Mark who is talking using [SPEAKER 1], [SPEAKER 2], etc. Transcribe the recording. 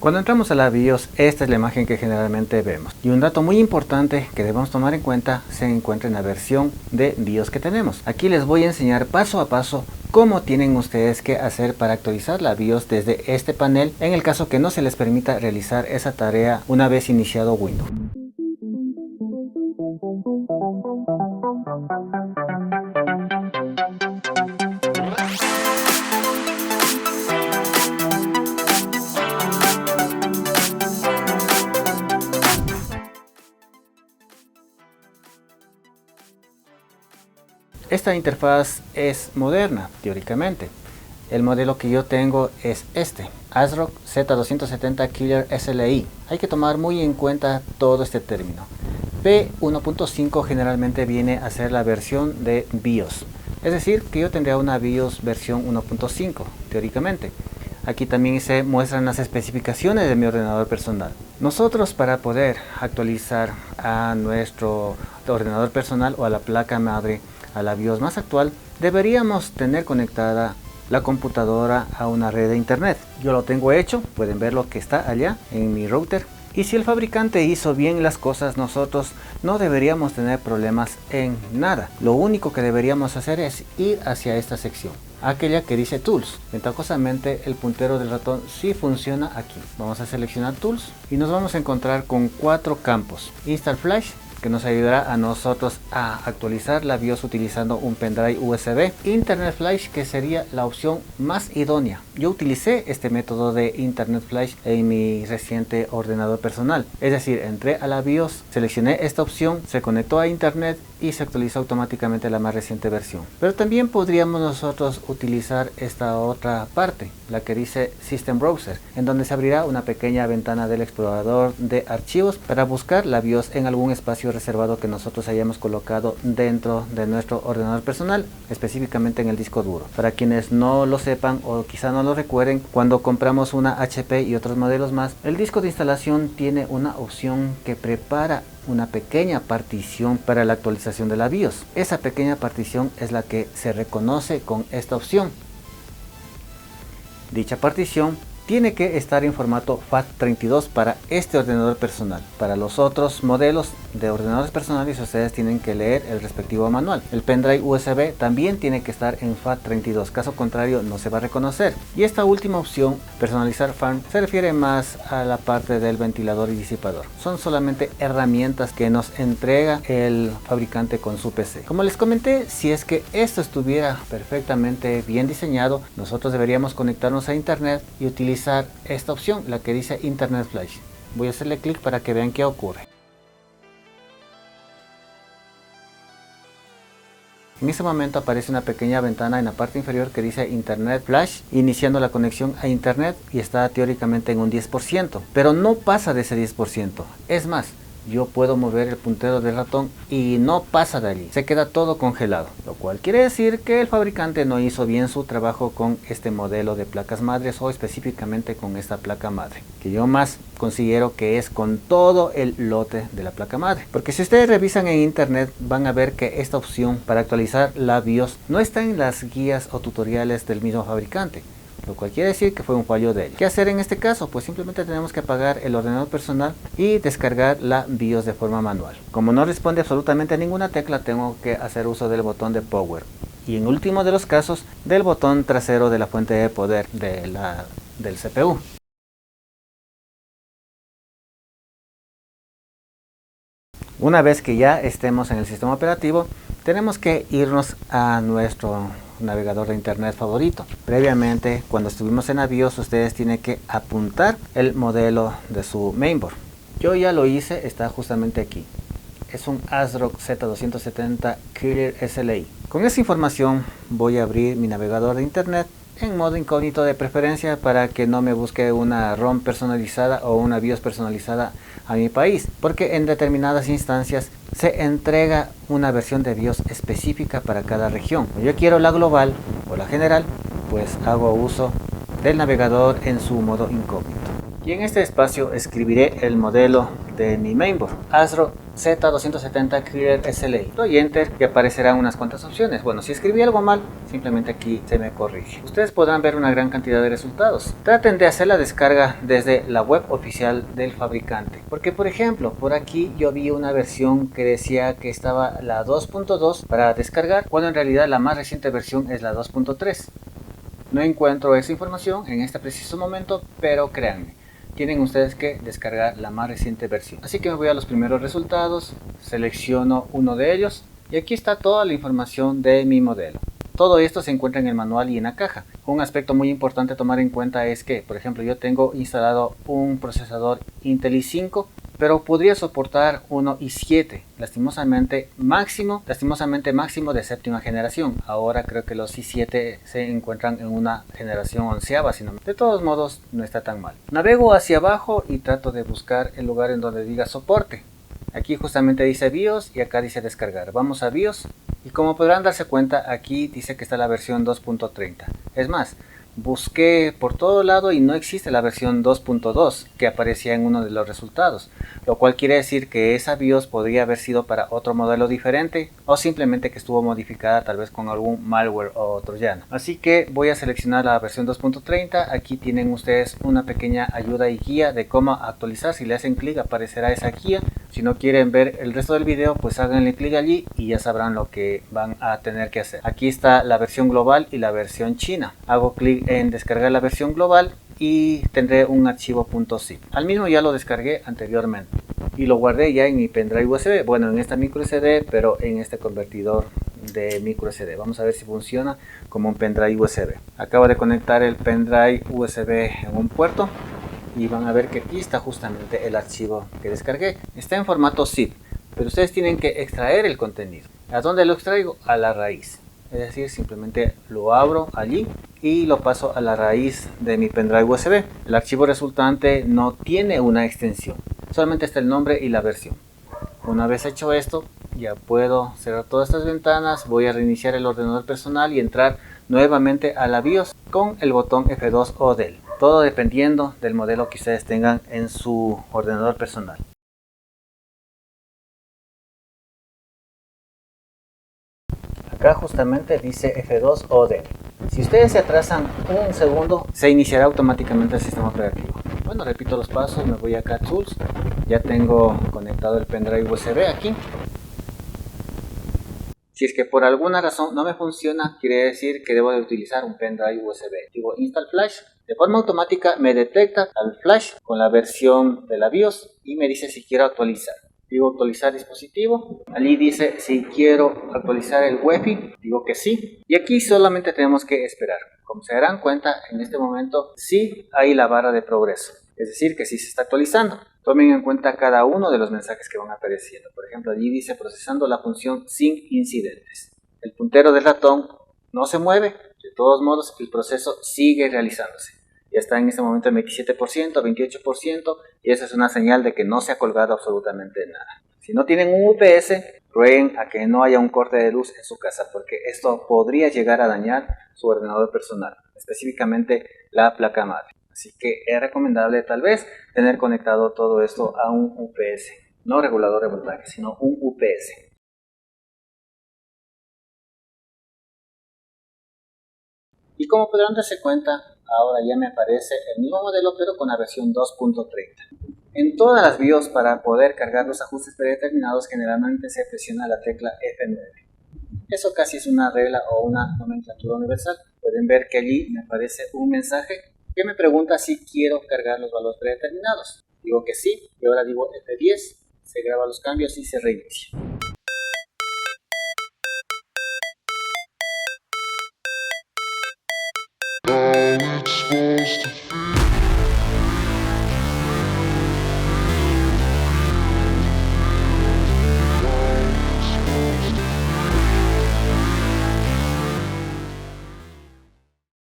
[SPEAKER 1] Cuando entramos a la BIOS, esta es la imagen que generalmente vemos. Y un dato muy importante que debemos tomar en cuenta se encuentra en la versión de BIOS que tenemos. Aquí les voy a enseñar paso a paso cómo tienen ustedes que hacer para actualizar la BIOS desde este panel, en el caso que no se les permita realizar esa tarea una vez iniciado Windows. Esta interfaz es moderna, teóricamente. El modelo que yo tengo es este, ASRock Z270 Killer SLI. Hay que tomar muy en cuenta todo este término. P1.5 generalmente viene a ser la versión de BIOS. Es decir, que yo tendría una BIOS versión 1.5, teóricamente. Aquí también se muestran las especificaciones de mi ordenador personal. Nosotros, para poder actualizar a nuestro ordenador personal o a la placa madre, a la BIOS más actual, deberíamos tener conectada la computadora a una red de internet. Yo lo tengo hecho, pueden ver lo que está allá en mi router. Y si el fabricante hizo bien las cosas, nosotros no deberíamos tener problemas en nada. Lo único que deberíamos hacer es ir hacia esta sección, aquella que dice Tools. Ventajosamente el puntero del ratón sí funciona aquí. Vamos a seleccionar Tools y nos vamos a encontrar con 4 campos. Install Flash, que nos ayudará a nosotros a actualizar la BIOS utilizando un pendrive USB. Internet Flash, que sería la opción más idónea. Yo utilicé este método de Internet Flash en mi reciente ordenador personal. Es decir, entré a la BIOS, seleccioné esta opción, se conectó a internet y se actualizó automáticamente la más reciente versión. Pero también podríamos nosotros utilizar esta otra parte, la que dice System Browser, en donde se abrirá una pequeña ventana del explorador de archivos para buscar la BIOS en algún espacio reservado que nosotros hayamos colocado dentro de nuestro ordenador personal, específicamente en el disco duro. Para quienes no lo sepan o quizá no lo recuerden, cuando compramos una HP y otros modelos más, el disco de instalación tiene una opción que prepara una pequeña partición para la actualización de la BIOS. Esa pequeña partición es la que se reconoce con esta opción. Dicha partición tiene que estar en formato FAT32 para este ordenador personal. Para los otros modelos de ordenadores personales, ustedes tienen que leer el respectivo manual. El pendrive USB también tiene que estar en FAT32, caso contrario no se va a reconocer. Y esta última opción, personalizar fan, se refiere más a la parte del ventilador y disipador. Son solamente herramientas que nos entrega el fabricante con su PC. Como les comenté, si es que esto estuviera perfectamente bien diseñado, nosotros deberíamos conectarnos a internet y utilizar esta opción, la que dice Internet Flash. Voy a hacerle clic para que vean qué ocurre. En este momento aparece una pequeña ventana en la parte inferior que dice Internet Flash, iniciando la conexión a internet, y está teóricamente en un 10%, pero no pasa de ese 10%. Es más, yo puedo mover el puntero del ratón y no pasa de allí, se queda todo congelado, lo cual quiere decir que el fabricante no hizo bien su trabajo con este modelo de placas madres, o específicamente con esta placa madre, que yo más considero que es con todo el lote de la placa madre. Porque si ustedes revisan en internet, van a ver que esta opción para actualizar la BIOS no está en las guías o tutoriales del mismo fabricante, lo cual quiere decir que fue un fallo de él. ¿Qué hacer en este caso? Pues simplemente tenemos que apagar el ordenador personal y descargar la BIOS de forma manual. Como no responde absolutamente a ninguna tecla, tengo que hacer uso del botón de Power, y en último de los casos del botón trasero de la fuente de poder del CPU. Una vez que ya estemos en el sistema operativo, tenemos que irnos a nuestro navegador de internet favorito. Previamente, cuando estuvimos en la BIOS, ustedes tienen que apuntar el modelo de su mainboard. Yo ya lo hice, está justamente aquí. Es un ASRock Z270 Killer SLI. Con esa información voy a abrir mi navegador de internet en modo incógnito de preferencia, para que no me busque una ROM personalizada o una BIOS personalizada a mi país, porque en determinadas instancias se entrega una versión de BIOS específica para cada región. Yo quiero la global o la general, pues hago uso del navegador en su modo incógnito. Y en este espacio escribiré el modelo de mi mainboard, ASRock Z270 Clear SLI. Doy Enter y aparecerán unas cuantas opciones. Bueno, si escribí algo mal, simplemente aquí se me corrige. Ustedes podrán ver una gran cantidad de resultados. Traten de hacer la descarga desde la web oficial del fabricante. Porque, por ejemplo, por aquí yo vi una versión que decía que estaba la 2.2 para descargar, cuando en realidad la más reciente versión es la 2.3. No encuentro esa información en este preciso momento, pero créanme, tienen ustedes que descargar la más reciente versión. Así que me voy a los primeros resultados, selecciono uno de ellos y aquí está toda la información de mi modelo. Todo esto se encuentra en el manual y en la caja. Un aspecto muy importante a tomar en cuenta es que, por ejemplo, yo tengo instalado un procesador Intel i5, pero podría soportar uno i7, lastimosamente máximo de séptima generación. Ahora creo que los i7 se encuentran en una generación onceava, sino de todos modos no está tan mal. Navego hacia abajo y trato de buscar el lugar en donde diga soporte. Aquí justamente dice BIOS y acá dice descargar. Vamos a BIOS y como podrán darse cuenta, aquí dice que está la versión 2.30. Es más, busqué por todo lado y no existe la versión 2.2 que aparecía en uno de los resultados, lo cual quiere decir que esa BIOS podría haber sido para otro modelo diferente o simplemente que estuvo modificada tal vez con algún malware o troyano. Así que voy a seleccionar la versión 2.30. Aquí tienen ustedes una pequeña ayuda y guía de cómo actualizar. Si le hacen clic aparecerá esa guía. Si no quieren ver el resto del video, pues háganle clic allí y ya sabrán lo que van a tener que hacer. Aquí está la versión global y la versión china. Hago clic en descargar la versión global y tendré un archivo .zip. Al mismo ya lo descargué anteriormente y lo guardé ya en mi pendrive USB. Bueno, en esta micro SD, pero en este convertidor de micro SD. Vamos a ver si funciona como un pendrive USB. Acabo de conectar el pendrive USB en un puerto y van a ver que aquí está justamente el archivo que descargué. Está en formato zip, pero ustedes tienen que extraer el contenido. ¿A dónde lo extraigo? A la raíz. Es decir, simplemente lo abro allí y lo paso a la raíz de mi pendrive USB. El archivo resultante no tiene una extensión, solamente está el nombre y la versión. Una vez hecho esto, ya puedo cerrar todas estas ventanas. Voy a reiniciar el ordenador personal y entrar nuevamente a la BIOS con el botón F2 o del. Todo dependiendo del modelo que ustedes tengan en su ordenador personal. Acá justamente dice F2 o del. Si ustedes se atrasan un segundo, se iniciará automáticamente el sistema operativo. Bueno, repito los pasos, me voy acá a Tools. Ya tengo conectado el pendrive USB aquí. Si es que por alguna razón no me funciona, quiere decir que debo de utilizar un pendrive USB. Digo Install Flash. De forma automática me detecta al flash con la versión de la BIOS y me dice si quiero actualizar. Digo actualizar dispositivo. Allí dice si quiero actualizar el Wi-Fi. Digo que sí. Y aquí solamente tenemos que esperar. Como se darán cuenta, en este momento sí hay la barra de progreso. Es decir, que sí se está actualizando. Tomen en cuenta cada uno de los mensajes que van apareciendo. Por ejemplo, allí dice procesando la función sin incidentes. El puntero del ratón no se mueve. De todos modos, el proceso sigue realizándose. Ya está en este momento en 27%, 28%, y esa es una señal de que no se ha colgado absolutamente nada. Si no tienen un UPS, prueben a que no haya un corte de luz en su casa, porque esto podría llegar a dañar su ordenador personal, específicamente la placa madre. Así que es recomendable tal vez tener conectado todo esto a un UPS, no regulador de voltaje, sino un UPS. Y como podrán darse cuenta, ahora ya me aparece el mismo modelo pero con la versión 2.30. En todas las BIOS, para poder cargar los ajustes predeterminados, generalmente se presiona la tecla F9. Eso casi es una regla o una nomenclatura universal. Pueden ver que allí me aparece un mensaje que me pregunta si quiero cargar los valores predeterminados. Digo que sí, y ahora digo F10, se graba los cambios y se reinicia.